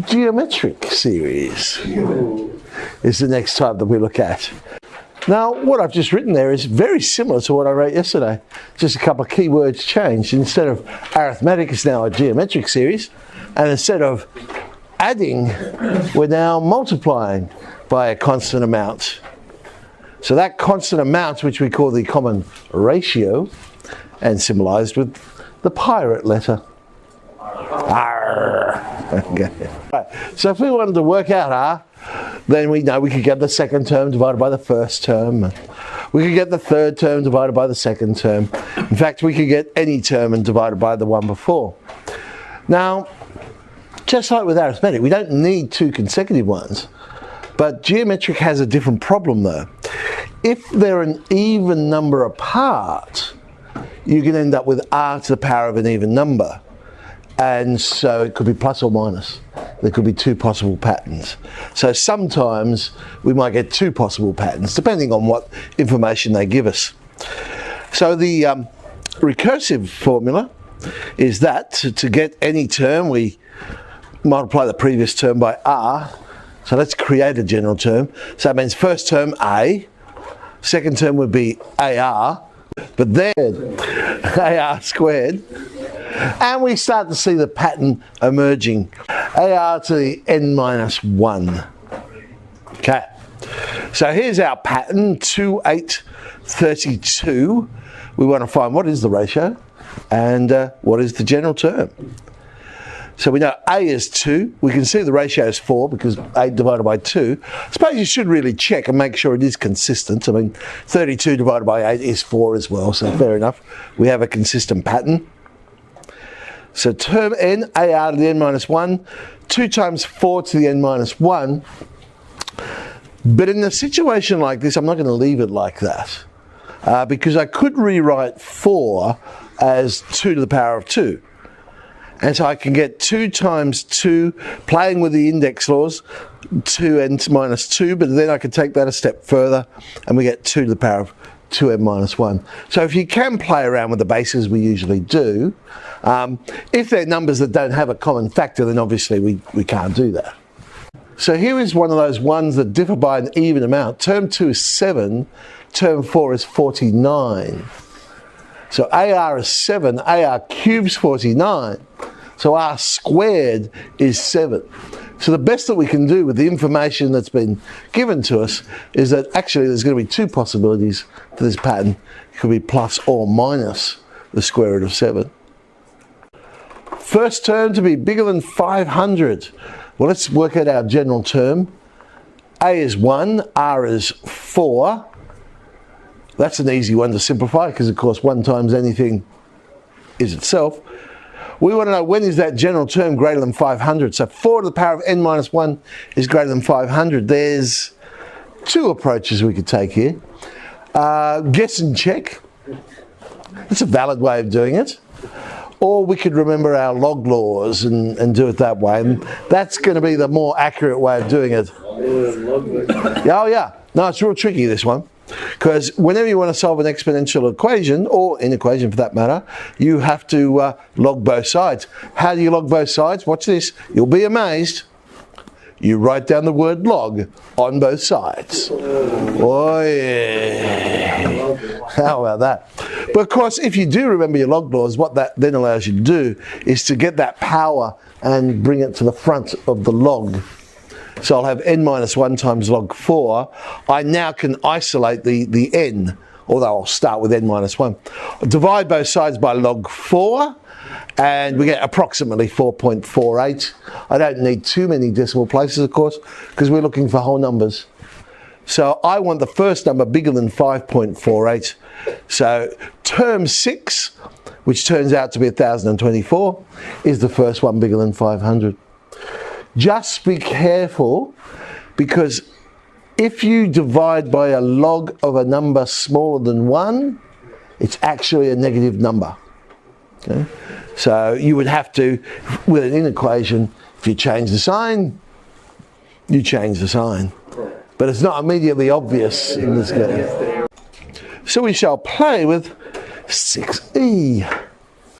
geometric series is the next type that we look at. Now, what I've just written there is very similar to what I wrote yesterday. Just a couple of key words changed. Instead of arithmetic, it's now a geometric series. And instead of adding, we're now multiplying by a constant amount. So that constant amount, which we call the common ratio, and symbolized with the pirate letter. R. Okay. Right. So if we wanted to work out R, then we know we could get the second term divided by the first term. We could get the third term divided by the second term. In fact, we could get any term and divided by the one before. Now, just like with arithmetic, we don't need two consecutive ones. But geometric has a different problem though. If they're an even number apart, you can end up with r to the power of an even number. And so it could be plus or minus. There could be two possible patterns. So sometimes we might get two possible patterns, depending on what information they give us. So the recursive formula is that to get any term, we multiply the previous term by r. So let's create a general term. So that means first term a, second term would be ar, but then ar squared. And we start to see the pattern emerging. AR to the n minus 1. Okay. So here's our pattern, 2, 8, 32. We want to find what is the ratio and what is the general term. So we know A is 2. We can see the ratio is 4 because 8 divided by 2. I suppose you should really check and make sure it is consistent. I mean, 32 divided by 8 is 4 as well, so fair enough. We have a consistent pattern. So term n, AR to the n minus 1, 2 times 4 to the n minus 1. But in a situation like this, I'm not going to leave it like that. Because I could rewrite 4 as 2 to the power of 2. And so I can get 2 times 2, playing with the index laws, 2n minus 2, but then I can take that a step further, and we get 2 to the power of 2n minus 1. So if you can play around with the bases, we usually do. If they're numbers that don't have a common factor, then obviously we can't do that. So here is one of those ones that differ by an even amount. Term 2 is 7, term 4 is 49. So AR is 7, AR cubed is 49. So R squared is 7. So the best that we can do with the information that's been given to us is that actually there's going to be two possibilities for this pattern. It could be plus or minus the square root of 7. First term to be bigger than 500. Well, let's work out our general term. A is 1, R is 4. That's an easy one to simplify because, of course, 1 times anything is itself. We want to know when is that general term greater than 500. So 4 to the power of n minus 1 is greater than 500. There's two approaches we could take here. Guess and check. That's a valid way of doing it. Or we could remember our log laws and do it that way. And that's going to be the more accurate way of doing it. Oh yeah. No, it's real tricky, this one. Because whenever you want to solve an exponential equation, or an equation for that matter, you have to log both sides. How do you log both sides? Watch this. You'll be amazed. You write down the word log on both sides. Oh yeah. How about that? But of course, if you do remember your log laws, what that then allows you to do is to get that power and bring it to the front of the log. So I'll have n minus 1 times log 4. I now can isolate the n, although I'll start with n minus 1. I'll divide both sides by log 4, and we get approximately 4.48. I don't need too many decimal places, of course, because we're looking for whole numbers. So I want the first number bigger than 5.48. So term 6, which turns out to be 1024, is the first one bigger than 500. Just be careful, because if you divide by a log of a number smaller than 1, it's actually a negative number. Okay? So you would have to, with an inequation, if you change the sign, you change the sign. But it's not immediately obvious in this case. So we shall play with 6e.